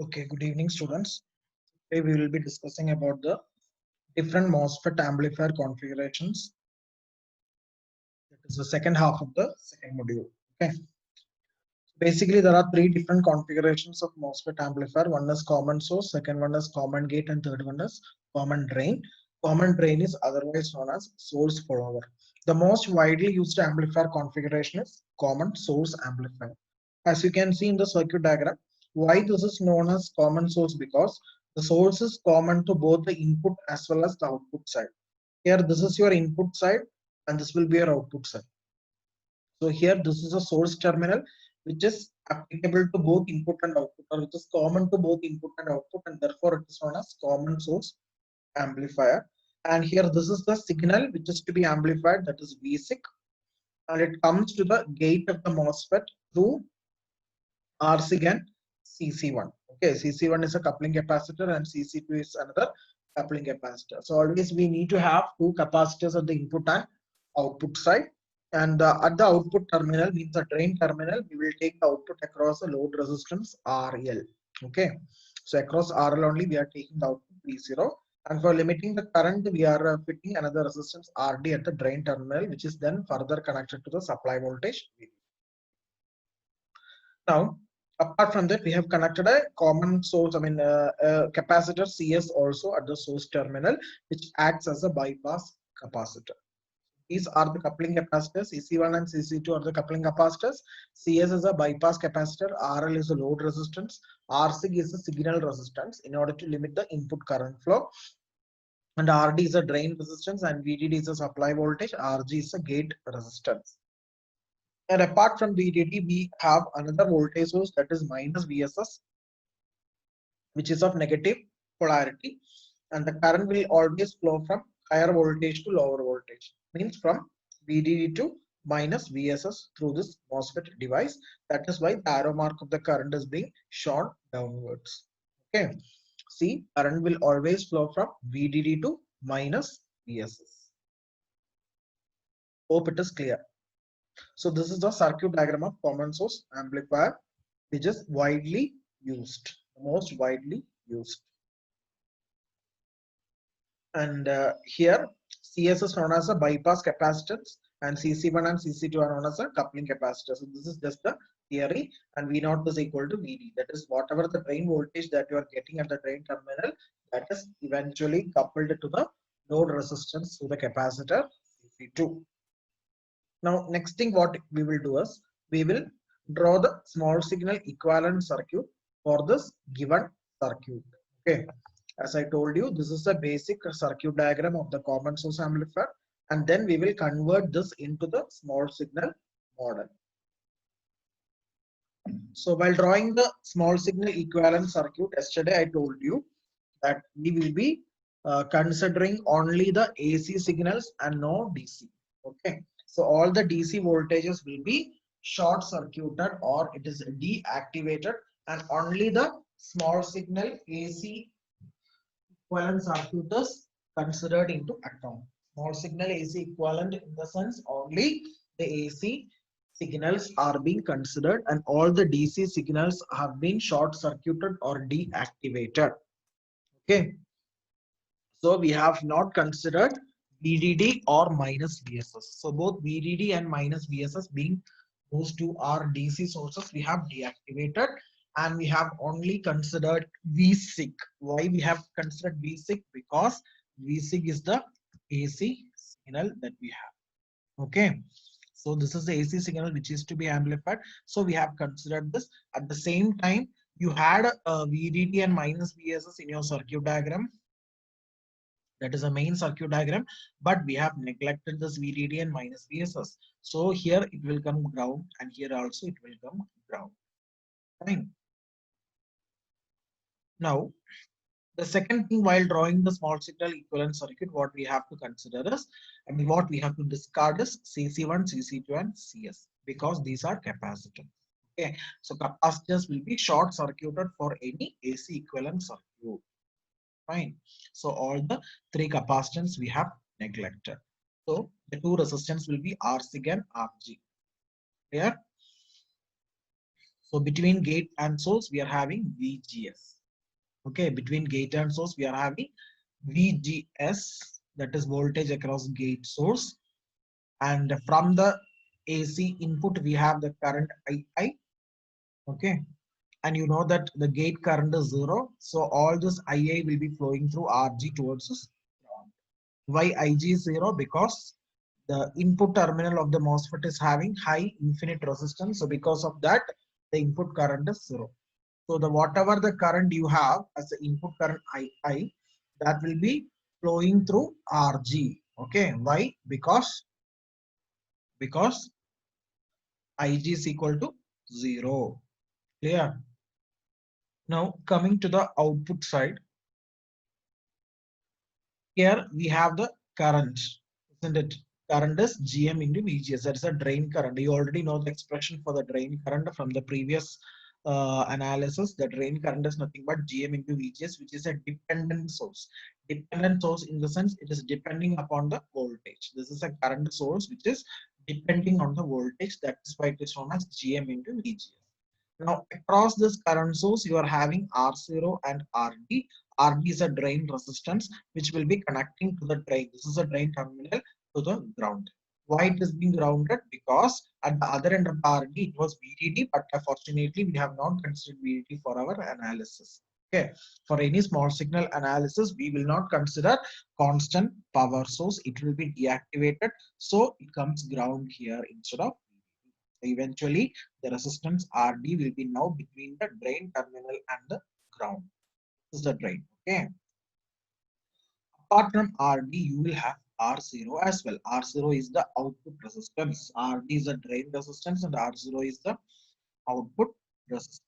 Okay, good evening, students. Today we will be discussing about the different MOSFET amplifier configurations. That is the second half of the second module. Okay. Basically, there are three different configurations of MOSFET amplifier. One is common source, second one is common gate, and third one is common drain. Common drain is otherwise known as source follower. The most widely used amplifier configuration is common source amplifier. As you can see in the circuit diagram, why this is known as common source? Because the source is common to both the input as well as the output side. Here, this is your input side, and this will be your output side. So here, this is a source terminal which is applicable to both input and output, or which is common to both input and output, and therefore it is known as common source amplifier. And here, this is the signal which is to be amplified, that is VSIC, and it comes to the gate of the MOSFET through RSIG and CC1. Okay, CC1 is a coupling capacitor and CC2 is another coupling capacitor. So always we need to have two capacitors at the input and output side. And at the output terminal, means the drain terminal, we will take the output across the load resistance RL. Okay, so across RL only we are taking the output V0. And for limiting the current, we are fitting another resistance RD at the drain terminal, which is then further connected to the supply voltage. Now, apart from that, we have connected a common source, a capacitor CS also at the source terminal, which acts as a bypass capacitor. These are the coupling capacitors. CC1 and CC2 are the coupling capacitors. CS is a bypass capacitor. RL is a load resistance. RSIG is a signal resistance in order to limit the input current flow. And RD is a drain resistance, and VDD is a supply voltage. RG is a gate resistance. And apart from VDD, we have another voltage source, that is minus VSS, which is of negative polarity. And the current will always flow from higher voltage to lower voltage, means from VDD to minus VSS through this MOSFET device. That is why the arrow mark of the current is being shown downwards. Okay. See, current will always flow from VDD to minus VSS. Hope it is clear. So this is the circuit diagram of common source amplifier, which is widely used, most widely used. And here CS is known as a bypass capacitance, and CC1 and CC2 are known as a coupling capacitor. So this is just the theory, and V naught is equal to VD. That is whatever the drain voltage that you are getting at the drain terminal, that is eventually coupled to the load resistance through the capacitor CC2. Now, next thing what we will do is we will draw the small signal equivalent circuit for this given circuit. Okay, as I told you, this is a basic circuit diagram of the common source amplifier, and then we will convert this into the small signal model. So while drawing the small signal equivalent circuit, yesterday I told you that we will be considering only the AC signals and no DC. Okay, so all the DC voltages will be short circuited or it is deactivated, and only the small signal AC equivalent circuit is considered into account. Small signal AC equivalent in the sense only the AC signals are being considered and all the DC signals have been short circuited or deactivated. Okay, so we have not considered VDD or minus VSS. So both VDD and minus VSS, being those two are DC sources, we have deactivated, and we have only considered VSIG. Why we have considered VSIG? Because VSIG is the AC signal that we have. Okay, so this is the AC signal which is to be amplified. So we have considered this. At the same time, you had a VDD and minus VSS in your circuit diagram. That is a main circuit diagram, but we have neglected this VDD and minus VSS. So here it will come ground, and here also it will come ground. Fine. Now, the second thing while drawing the small signal equivalent circuit, what we have to consider is, what we have to discard is CC1, CC2, and CS, because these are capacitors. Okay, so capacitors will be short circuited for any AC equivalent circuit. Fine. So all the three capacitance we have neglected. So the two resistance will be RSIG and RG. Clear? So between gate and source, we are having VGS. Okay, between gate and source, we are having VGS, that is voltage across gate source. And from the AC input, we have the current II. Okay, and you know that the gate current is 0. So all this IA will be flowing through RG towards this ground. Why IG is 0? Because the input terminal of the MOSFET is having high infinite resistance. So because of that, the input current is 0. So the whatever the current you have as the input current II, that will be flowing through RG. Okay, why? Because IG is equal to 0. Clear? Now coming to the output side, here we have the current, isn't it? Current is GM into VGS. That's a drain current. You already know the expression for the drain current from the previous analysis. The drain current is nothing but GM into VGS, which is a dependent source. Dependent source in the sense it is depending upon the voltage. This is a current source which is depending on the voltage. That is why it is known as GM into VGS. Now, across this current source, you are having R0 and RD. RD is a drain resistance which will be connecting to the drain. This is a drain terminal to the ground. Why it is being grounded? Because at the other end of the RD, it was VDD, but unfortunately, we have not considered VDD for our analysis. Okay, for any small signal analysis, we will not consider constant power source. It will be deactivated. So it comes ground here instead of eventually the resistance RD will be now between the drain terminal and the ground. This is the drain. Okay. Apart from RD, you will have R0 as well. R0 is the output resistance. RD is the drain resistance and R0 is the output resistance.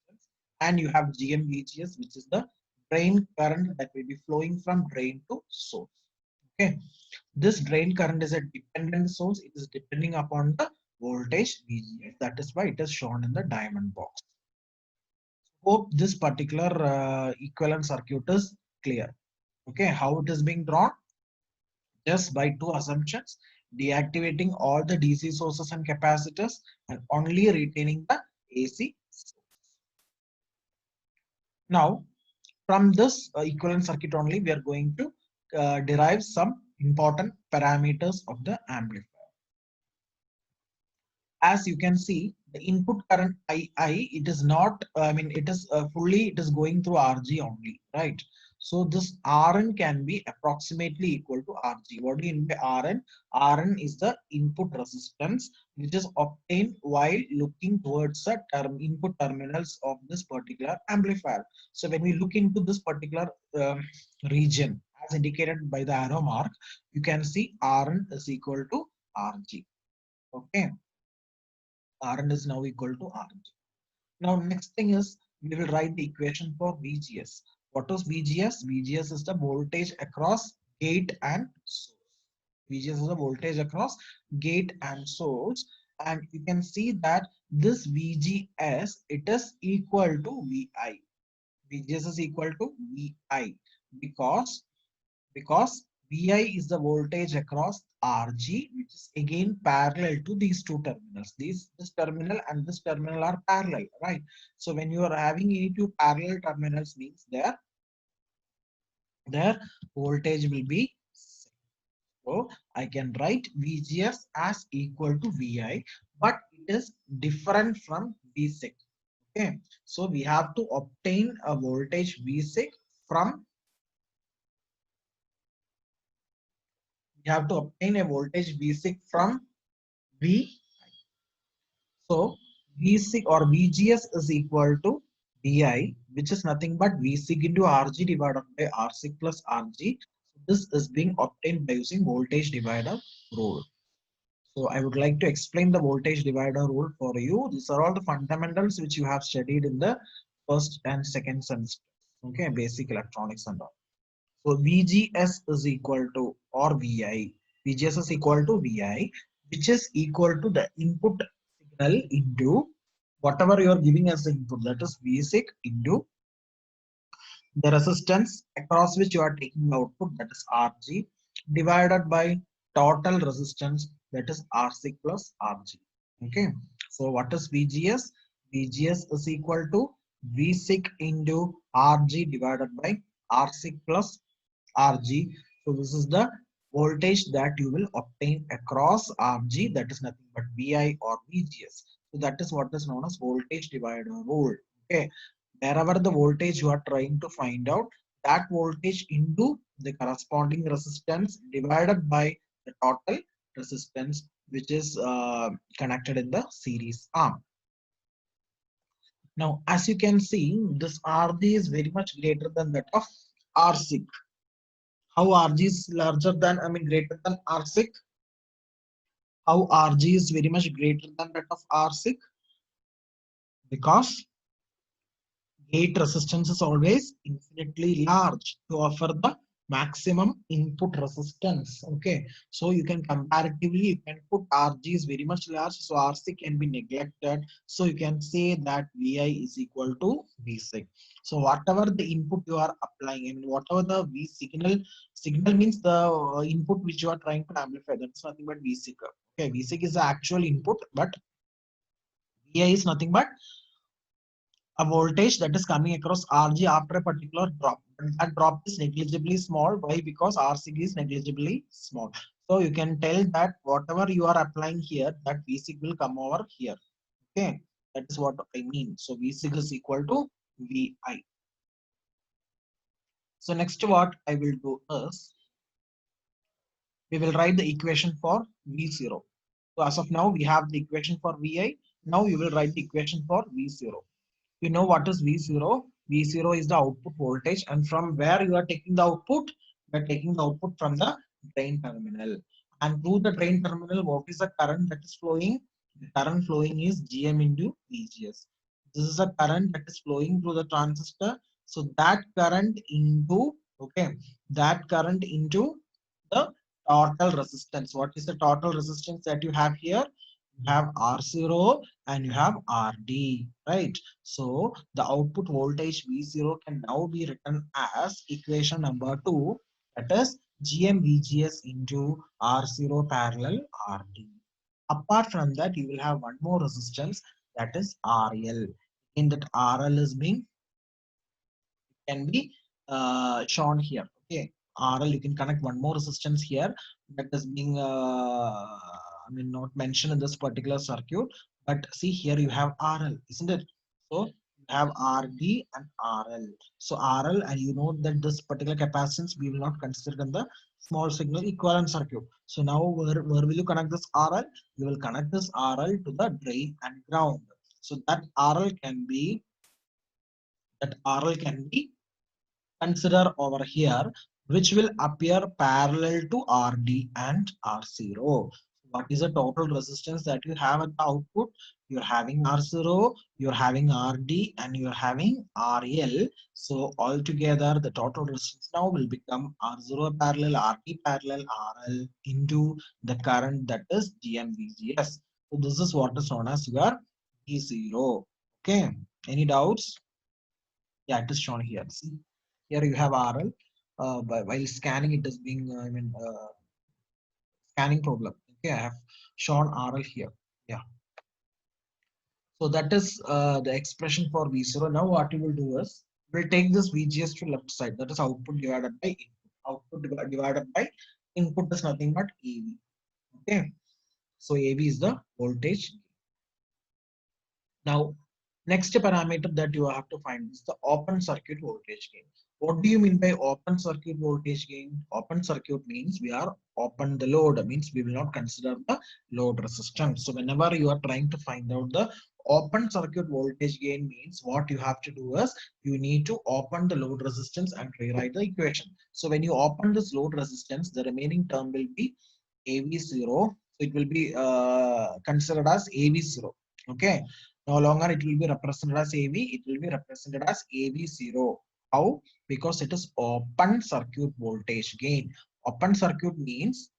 And you have GMVGS, which is the drain current that will be flowing from drain to source. Okay. This drain current is a dependent source. It is depending upon the voltage VGS. That is why it is shown in the diamond box. Hope this particular equivalent circuit is clear. Okay, how it is being drawn? Just by two assumptions: deactivating all the DC sources and capacitors and only retaining the AC source. Now, from this equivalent circuit only, we are going to derive some important parameters of the amplifier. As you can see, the input current II, it is not, I mean, it is fully, it is going through RG only, right? So this Rn can be approximately equal to RG. What do you mean by Rn? Rn is the input resistance which is obtained while looking towards the input terminals of this particular amplifier. So when we look into this particular region, as indicated by the arrow mark, you can see Rn is equal to Rg. Okay. Rn is now equal to Rg. Now, next thing is we will write the equation for VGS. What is VGS? VGS is the voltage across gate and source. VGS is the voltage across gate and source. And you can see that this VGS, it is equal to VI. VGS is equal to VI because VI is the voltage across RG, which is again parallel to these two terminals. This terminal and this terminal are parallel, right? So when you are having any two parallel terminals, means their voltage will be same. So I can write VGS as equal to VI, but it is different from VSIC. Okay, so we have to obtain a voltage VSIC from we have to obtain a voltage VSIC from V. So VSIC or VGS is equal to VI, which is nothing but VSIC into RG divided by RSIC plus RG. This is being obtained by using voltage divider rule. So I would like to explain the voltage divider rule for you. These are all the fundamentals which you have studied in the first and second semester. Okay, basic electronics and all. So VGS is equal to or VI. VGS is equal to VI, which is equal to the input signal into whatever you are giving as the input, that is VSIC into the resistance across which you are taking output, that is RG, divided by total resistance, that is RSIC plus RG. Okay. So what is VGS? VGS is equal to VSIC into RG divided by RSIC plus RG. So this is the voltage that you will obtain across RG, that is nothing but VI or VGS. So that is what is known as voltage divider rule. Okay, wherever the voltage you are trying to find out, that voltage into the corresponding resistance divided by the total resistance which is connected in the series arm. Now, as you can see, this RG is very much greater than that of RSIC. How RG is larger than, greater than RSIC? How RG is very much greater than that of RSIC? Because gate resistance is always infinitely large to offer the maximum input resistance. Okay, so you can comparatively you can put RG is very much large, so RC can be neglected. So you can say that VI is equal to VSIC. So whatever the input you are applying, whatever the V signal means the input which you are trying to amplify, that's nothing but VSIC. Okay, VSIC is the actual input, but VI is nothing but a voltage that is coming across RG after a particular drop. And that drop is negligibly small. Why? Because RC is negligibly small. So you can tell that whatever you are applying here, that VSIG will come over here. Okay, that is what I mean. So VSIG is equal to VI. So next what I will do is we will write the equation for V0. So as of now we have the equation for VI. Now you will write the equation for V0. You know what is V0? V0 is the output voltage, and from where you are taking the output? You are taking the output from the drain terminal. And through the drain terminal, what is the current that is flowing? The current flowing is GM into VGS. This is the current that is flowing through the transistor. So that current into, okay, that current into the total resistance. What is the total resistance that you have here? You have R0 and you have RD, right? So the output voltage V0 can now be written as equation number 2, that is GMVGS into R0 parallel RD. Apart from that, you will have one more resistance, that is RL. In that RL is being can be shown here. Okay, RL, you can connect one more resistance here that is being not mentioned in this particular circuit, but see here you have RL, isn't it? So you have RD and RL. So RL, and you know that this particular capacitance we will not consider in the small signal equivalent circuit. So now where will you connect this RL? You will connect this RL to the drain and ground. So that RL can be consider over here, which will appear parallel to RD and R0. What is the total resistance that you have at the output? You're having R0, you're having RD, and you're having RL. So altogether, the total resistance now will become R0 parallel, RD parallel, RL into the current, that is GMVGS. So this is what is known as your V0. Okay. Any doubts? Yeah, it is shown here. See, here you have RL. While scanning, it is being, scanning problem. Okay, I have shown RL here. Yeah. So that is the expression for V0. Now what you will do is, we'll take this VGS to left side. That is output divided by input. Output divided by input is nothing but AV. Okay. So AV is the voltage. Now, next parameter that you have to find is the open circuit voltage gain. What do you mean by open circuit voltage gain? Open circuit means we are open the load, means we will not consider the load resistance. So whenever you are trying to find out the open circuit voltage gain, means what you have to do is you need to open the load resistance and rewrite the equation. So when you open this load resistance, the remaining term will be AV0. So it will be considered as AV0. Okay. No longer it will be represented as AV, it will be represented as AV0. How? Because it is open circuit voltage gain. Open circuit means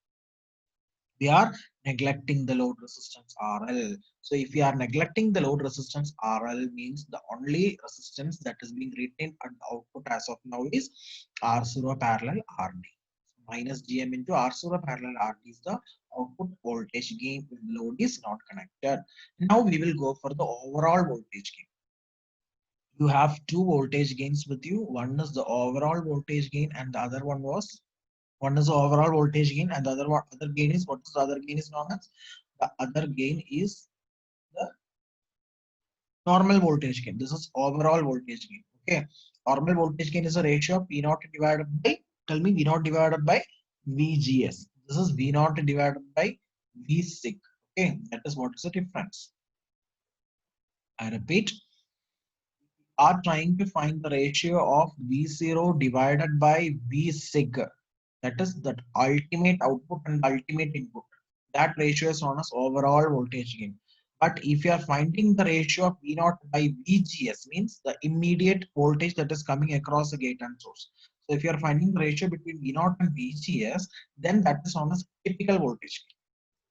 we are neglecting the load resistance RL. So if we are neglecting the load resistance RL, means the only resistance that is being retained at the output as of now is R0 parallel RD. minus GM into R0 parallel RD is the output voltage gain when load is not connected. Now we will go for the overall voltage gain. You have two voltage gains with you. One is the overall voltage gain and the other one is the overall voltage gain and the other gain is, what is the other gain is known as? The other gain is the normal voltage gain. This is overall voltage gain. Okay. Normal voltage gain is a ratio of V naught divided by, tell me, V naught divided by VGS. This is V naught divided by V sig. Okay. That is what is the difference. I repeat, are trying to find the ratio of V0 divided by V sig. That is that ultimate output and ultimate input. That ratio is known as overall voltage gain. But if you are finding the ratio of V naught by VGS, means the immediate voltage that is coming across the gate and source. So if you are finding the ratio between V naught and VGS, then that is known as typical voltage gain.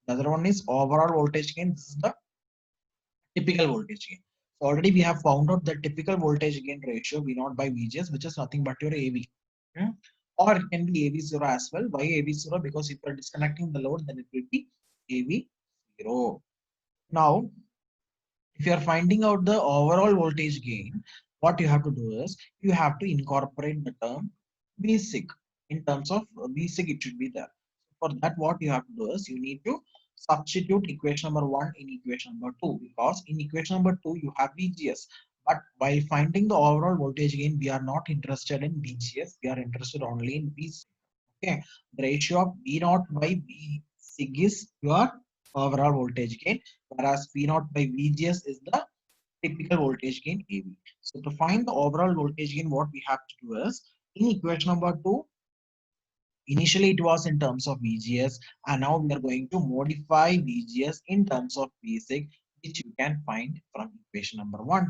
The other one is overall voltage gain. This is the typical voltage gain. So already we have found out the typical voltage gain ratio V naught by VGS, which is nothing but your AV. Hmm? Or it can be AV0 as well. Why AV0? Because if you are disconnecting the load, then it will be AV0. Now, if you are finding out the overall voltage gain, what you have to do is you have to incorporate the term VSig. In terms of VSig, it should be there. For that, what you have to do is you need to substitute equation number 1 in equation number 2, because in equation number 2 you have VGS. But while finding the overall voltage gain, we are not interested in VGS. We are interested only in VSig. Okay, the ratio of V naught by V sig is your overall voltage gain, whereas V naught by VGS is the typical voltage gain AV. So to find the overall voltage gain, what we have to do is in equation number 2, initially it was in terms of VGS, and now we are going to modify VGS in terms of V sig, which you can find from equation number 1.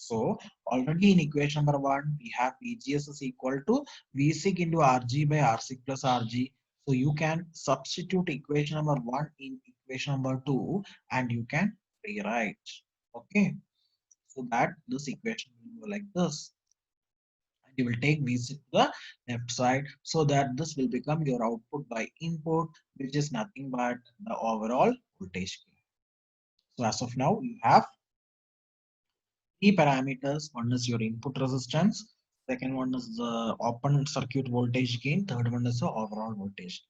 So already in equation number 1, we have VGS is equal to V sig into RG by R sig plus RG. So you can substitute equation number 1 in equation number 2 and you can rewrite. Okay. So that this equation will go like this. And you will take V sig to the left side so that this will become your output by input, which is nothing but the overall voltage gain. So as of now, you have three parameters. One is your input resistance. Second one is the open circuit voltage gain. Third one is the overall voltage.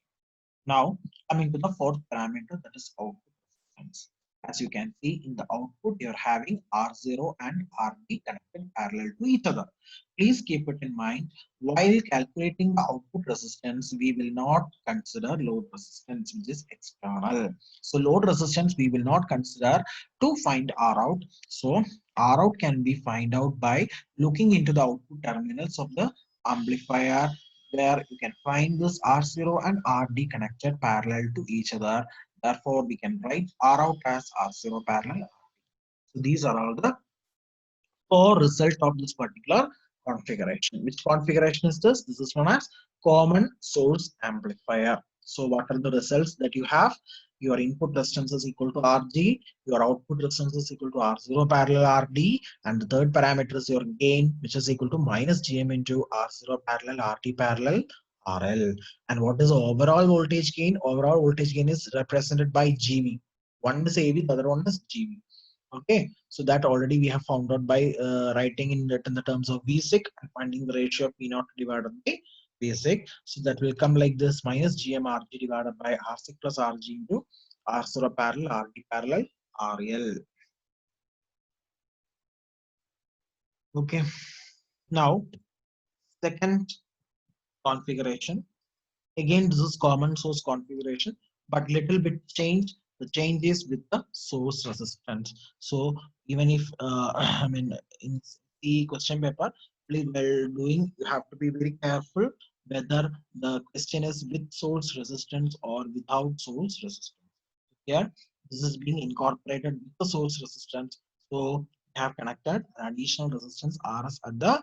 Now, coming to the fourth parameter, that is output resistance. As you can see in the output, you're having R0 and RD connected parallel to each other. Please keep it in mind, while calculating the output resistance, we will not consider load resistance, which is external. So load resistance, we will not consider to find R out. So R out can be find out by looking into the output terminals of the amplifier, where you can find this R0 and RD connected parallel to each other. Therefore, we can write R out as R0 parallel. So these are all the four results of this particular configuration. Which configuration is this? This is known as common source amplifier. So what are the results that you have? Your input resistance is equal to RG, your output resistance is equal to R0 parallel RD, and the third parameter is your gain, which is equal to minus GM into R0 parallel RD parallel RL. And what is the overall voltage gain? Overall voltage gain is represented by GV. One is AV, the other one is GV. Okay, so that already we have found out by writing in the terms of VSig and finding the ratio of P naught divided by VSig. So that will come like this: minus GMRG divided by R6 plus RG into R0 parallel RD parallel RL. Okay, now second configuration. Again, this is common source configuration, but little bit change. The change is with the source resistance. So even if I mean in the question paper, please while doing, you have to be very careful whether the question is with source resistance or without source resistance. Here, this is being incorporated with the source resistance. So we have connected an additional resistance RS at the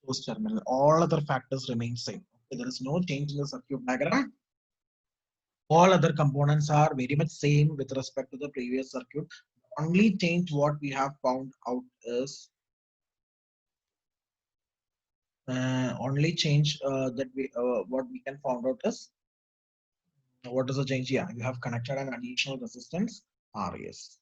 source terminal. All other factors remain same. Okay, there is no change in the circuit diagram. All other components are very much same with respect to the previous circuit. Only change what we have found out is Only change that we what we can find out is what is the change? Yeah, you have connected an additional resistance RES.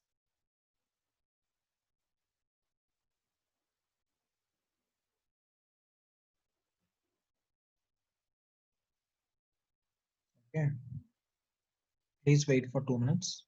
Okay, please wait for 2 minutes.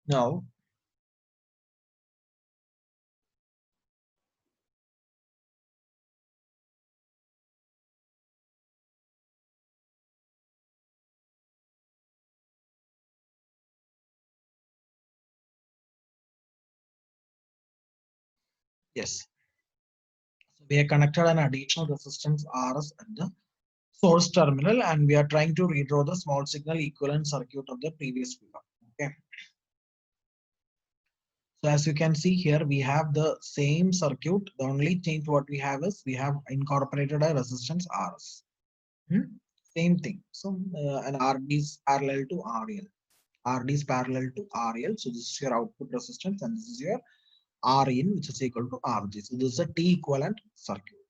Now, yes, so we are connected an additional resistance RS at the source terminal, and we are trying to redraw the small signal equivalent circuit of the previous figure. Okay. So as you can see here, we have the same circuit. The only change what we have is we have incorporated a resistance RS. Same thing. So an RD is parallel to RL. RD is parallel to RL. So this is your output resistance, and this is your Rin, which is equal to Rg. So this is a T equivalent circuit.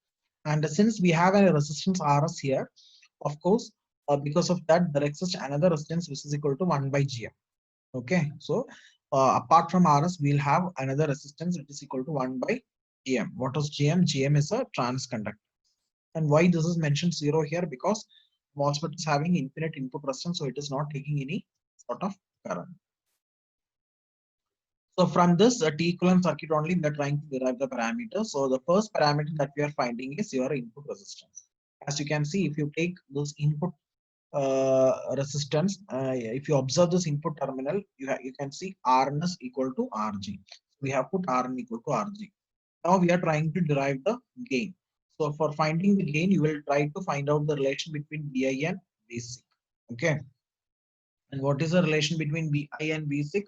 And since we have a resistance Rs here, of course, because of that, there exists another resistance which is equal to 1 by Gm. Okay, so apart from Rs, we'll have another resistance that is equal to 1 by Gm. What is Gm? Gm is a transconductor. And why this is mentioned 0 here? Because MOSFET is having infinite input resistance, so it is not taking any sort of current. So from this T equivalent circuit only, we are trying to derive the parameter. So the first parameter that we are finding is your input resistance. As you can see, if you take this input resistance, if you observe this input terminal, you can see Rn is equal to Rg. We have put Rn equal to Rg. Now we are trying to derive the gain. So for finding the gain, you will try to find out the relation between Vi and Vc. Okay. And what is the relation between Vi and Vc?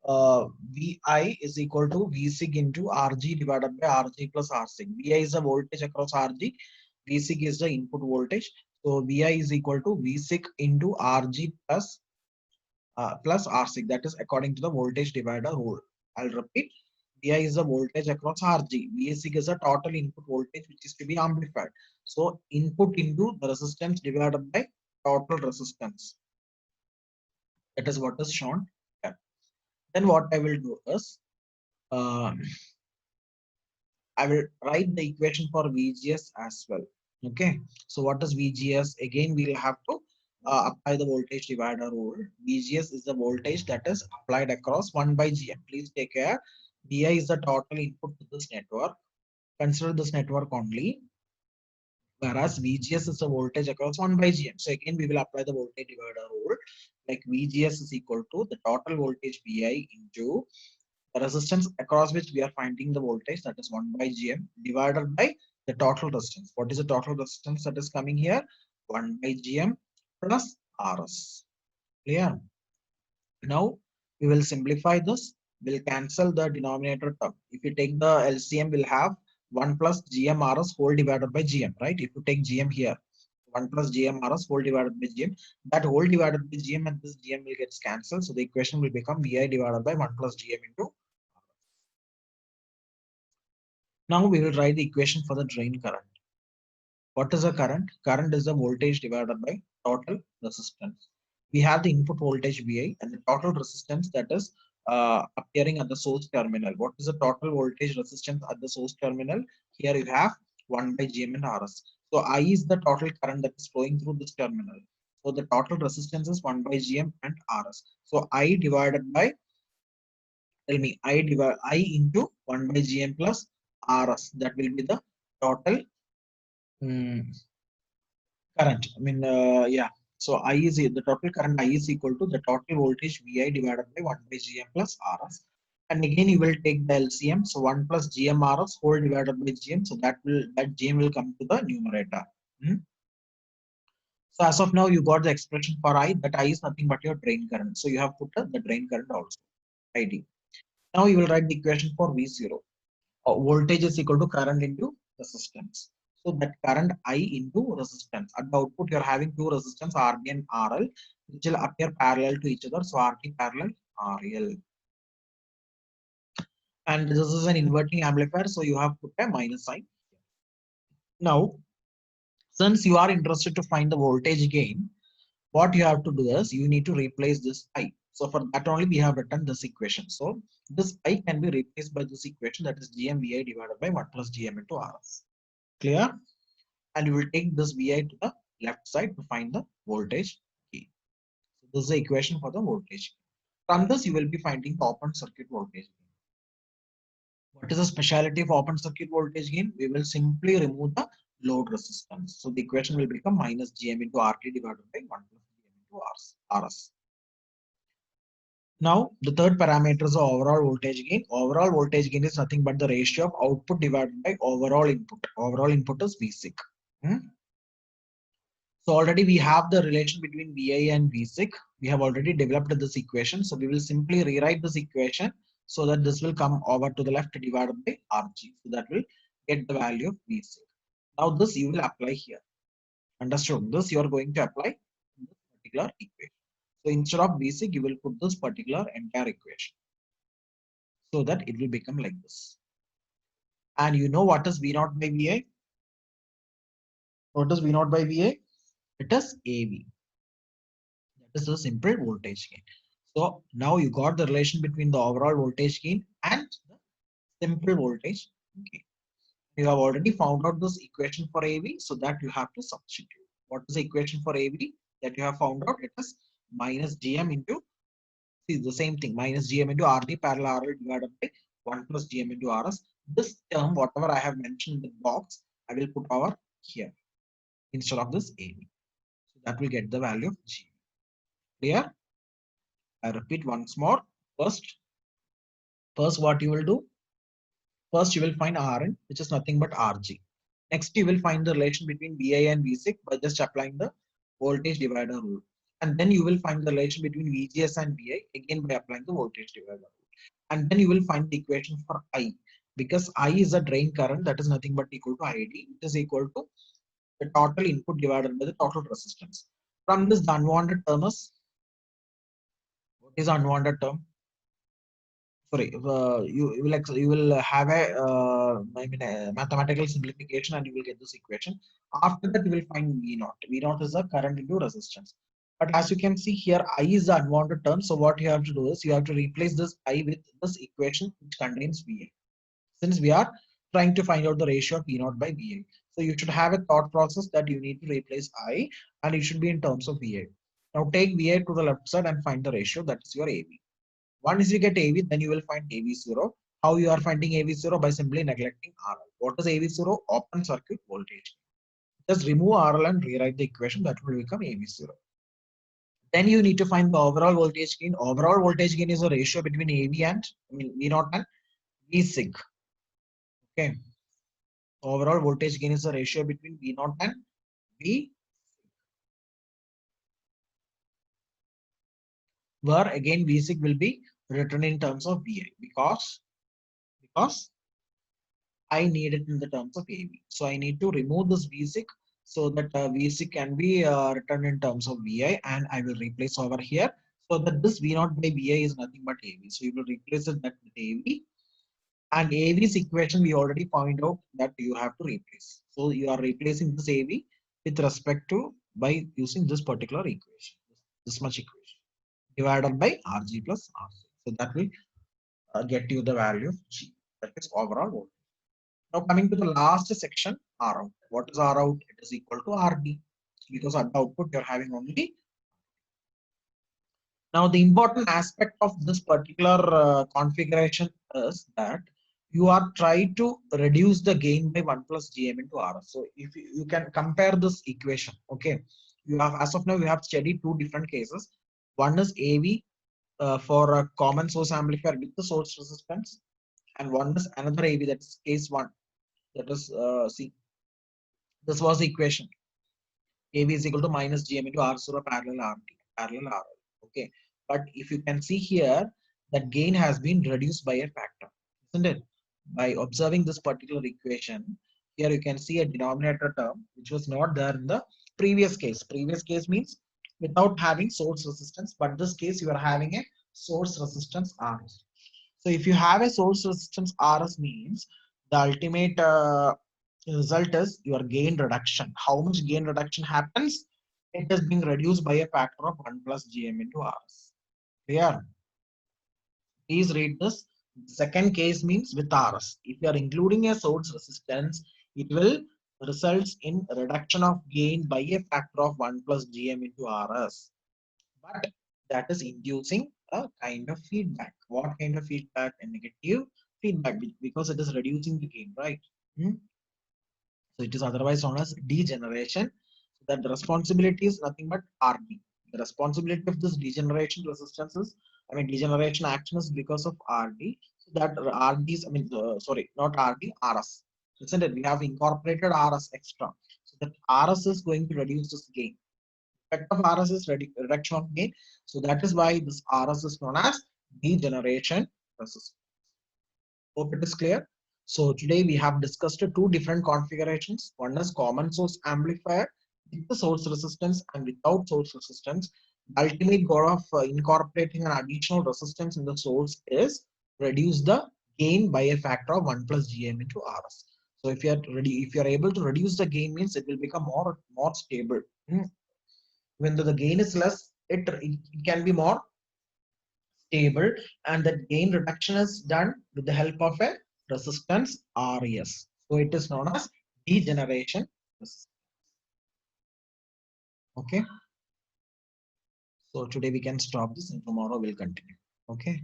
Vi is equal to Vsig into Rg divided by Rg plus Rsig. Vi is the voltage across Rg. Vsig is the input voltage. So Vi is equal to Vsig into Rg plus Rsig. That is according to the voltage divider rule. I'll repeat. Vi is the voltage across Rg. Vsig is the total input voltage which is to be amplified. So input into the resistance divided by total resistance. That is what is shown here. Then what I will do is I will write the equation for VGS as well. Okay. So what is VGS? Again, we'll have to apply the voltage divider rule. VGS is the voltage that is applied across 1 by Gm. Please take care. Vi is the total input to this network. Consider this network only. Whereas VGS is the voltage across 1 by Gm. So again, we will apply the voltage divider rule. Like VGS is equal to the total voltage Vi into the resistance across which we are finding the voltage, that is 1 by Gm, divided by the total resistance. What is the total resistance that is coming here? 1 by Gm plus Rs. Clear? Now we will simplify this. We'll cancel the denominator term. If you take the LCM, we'll have 1 plus Gm Rs whole divided by Gm, right? If you take Gm here, 1 plus Gm Rs whole divided by Gm, that whole divided by Gm and this Gm will get cancelled. So the equation will become Vi divided by 1 plus Gm into. Now we will write the equation for the drain current. What is a current? Current is the voltage divided by total resistance. We have the input voltage VI and the total resistance that is appearing at the source terminal. What is the total voltage resistance at the source terminal? Here you have 1 by Gm and Rs. So I is the total current that is flowing through this terminal. So the total resistance is 1 by Gm and Rs. So I divided by, tell me, I into 1 by Gm plus Rs. That will be the total current. I mean, yeah. So I is the total current I is equal to the total voltage VI divided by 1 by Gm plus Rs. And again, you will take the LCM. So 1 plus Gm Rs whole divided by Gm. So that Gm will come to the numerator. Hmm. So as of now, you got the expression for I. That I is nothing but your drain current. So you have put the drain current also. ID. Now you will write the equation for V0. Voltage is equal to current into resistance. So that current I into resistance. At the output, you're having two resistance RD and RL, which will appear parallel to each other. So RD parallel RL. And this is an inverting amplifier, so you have put a minus sign. Now, since you are interested to find the voltage gain, what you have to do is you need to replace this I. So for that only we have written this equation. So this I can be replaced by this equation, that is GMVI divided by 1 plus GM into RS. Clear? And you will take this VI to the left side to find the voltage gain. So this is the equation for the voltage. From this, you will be finding the open circuit voltage gain. What is the speciality of open circuit voltage gain? We will simply remove the load resistance. So the equation will become minus Gm into RT divided by 1 plus Gm into Rs. Now, the third parameter is the overall voltage gain. Overall voltage gain is nothing but the ratio of output divided by overall input. Overall input is Vsig. So already we have the relation between VI and Vsig. We have already developed this equation. So we will simply rewrite this equation so that this will come over to the left divided by Rg. So that will get the value of Vsig. Now this you will apply here. Understood? This you are going to apply in this particular equation. So instead of Vsig, you will put this particular entire equation so that it will become like this. And you know what is V0 by VI? What is V0 by VI? It is AV. That is a simple voltage gain. So now you got the relation between the overall voltage gain and the simple voltage gain. You have already found out this equation for AV, so that you have to substitute. What is the equation for AV that you have found out? It is minus GM into, see the same thing, minus GM into RD parallel RL divided by 1 plus GM into RS. This term, whatever I have mentioned in the box, I will put over here instead of this AV. So that will get the value of G. Clear? I repeat once more. First what you will do? First, you will find Rn, which is nothing but Rg. Next, you will find the relation between Vi and Vsig by just applying the voltage divider rule. And then you will find the relation between VGS and Vi again by applying the voltage divider rule. And then you will find the equation for I, because I is a drain current that is nothing but equal to ID, which is equal to the total input divided by the total resistance. From this, the unwanted term is, what is unwanted term? Sorry, you will have a mathematical simplification and you will get this equation. After that, you will find V0. V0 is the current into resistance. But as you can see here, I is the unwanted term. So what you have to do is you have to replace this I with this equation which contains VI. Since we are trying to find out the ratio of V0 by VI. So you should have a thought process that you need to replace I and it should be in terms of VI. Now take VI to the left side and find the ratio, that is your AV. Once you get AV, then you will find AV0. How you are finding AV0? By simply neglecting RL. What is AV0? Open circuit voltage. Just remove RL and rewrite the equation. That will become AV0. Then you need to find the overall voltage gain. Overall voltage gain is a ratio between AV and V0 and Vsig. Okay. Overall voltage gain is a ratio between V0 and V, where again Vsig will be written in terms of VI because I need it in the terms of AV. So I need to remove this Vsig so that Vsig can be written in terms of Vi, and I will replace over here so that this V0 by Vi is nothing but AV. So you will replace it that with AV. And AV's equation we already point out that you have to replace. So you are replacing this AV with respect to by using this particular equation, this much equation divided by RG plus RC. So that will get you the value of G, that is overall voltage. Now coming to the last section, R out. What is R out? It is equal to RD because at the output you're having only. Now the important aspect of this particular configuration is that you are trying to reduce the gain by 1 plus GM into RS. So if you can compare this equation, okay, you have as of now we have studied two different cases. One is AV for a common source amplifier with the source resistance, and one is another AV, that's case one. That is see, this was the equation. AV is equal to minus GM into R0 parallel RT, parallel RL. Okay, but if you can see here, that gain has been reduced by a factor, isn't it? By observing this particular equation, here you can see a denominator term which was not there in the previous case. Previous case means without having source resistance, but this case you are having a source resistance RS. So if you have a source resistance RS means the ultimate result is your gain reduction. How much gain reduction happens? It is being reduced by a factor of 1 plus GM into RS. Clear? Please read this. Second case means with RS. If you are including a source resistance, it will results in reduction of gain by a factor of 1 plus GM into RS. But that is inducing a kind of feedback. What kind of feedback? A negative feedback because it is reducing the gain, right? So it is otherwise known as degeneration. So that the responsibility is nothing but RD. The responsibility of this degeneration resistance is, degeneration action is because of RD. So that RD is, sorry, not RD, RS. Isn't it? We have incorporated RS extra. So that RS is going to reduce this gain. Effect of RS is reduction of gain. So that is why this RS is known as degeneration resistance. Hope it is clear. So today we have discussed two different configurations. One is common source amplifier with the source resistance and without source resistance. The ultimate goal of incorporating an additional resistance in the source is reduce the gain by a factor of 1 plus GM into RS. So if you are able to reduce the gain means it will become more stable. When the gain is less, it can be more stable, and the gain reduction is done with the help of a resistance RES. So it is known as degeneration resistance. Okay. So today we can stop this and tomorrow we'll continue. Okay.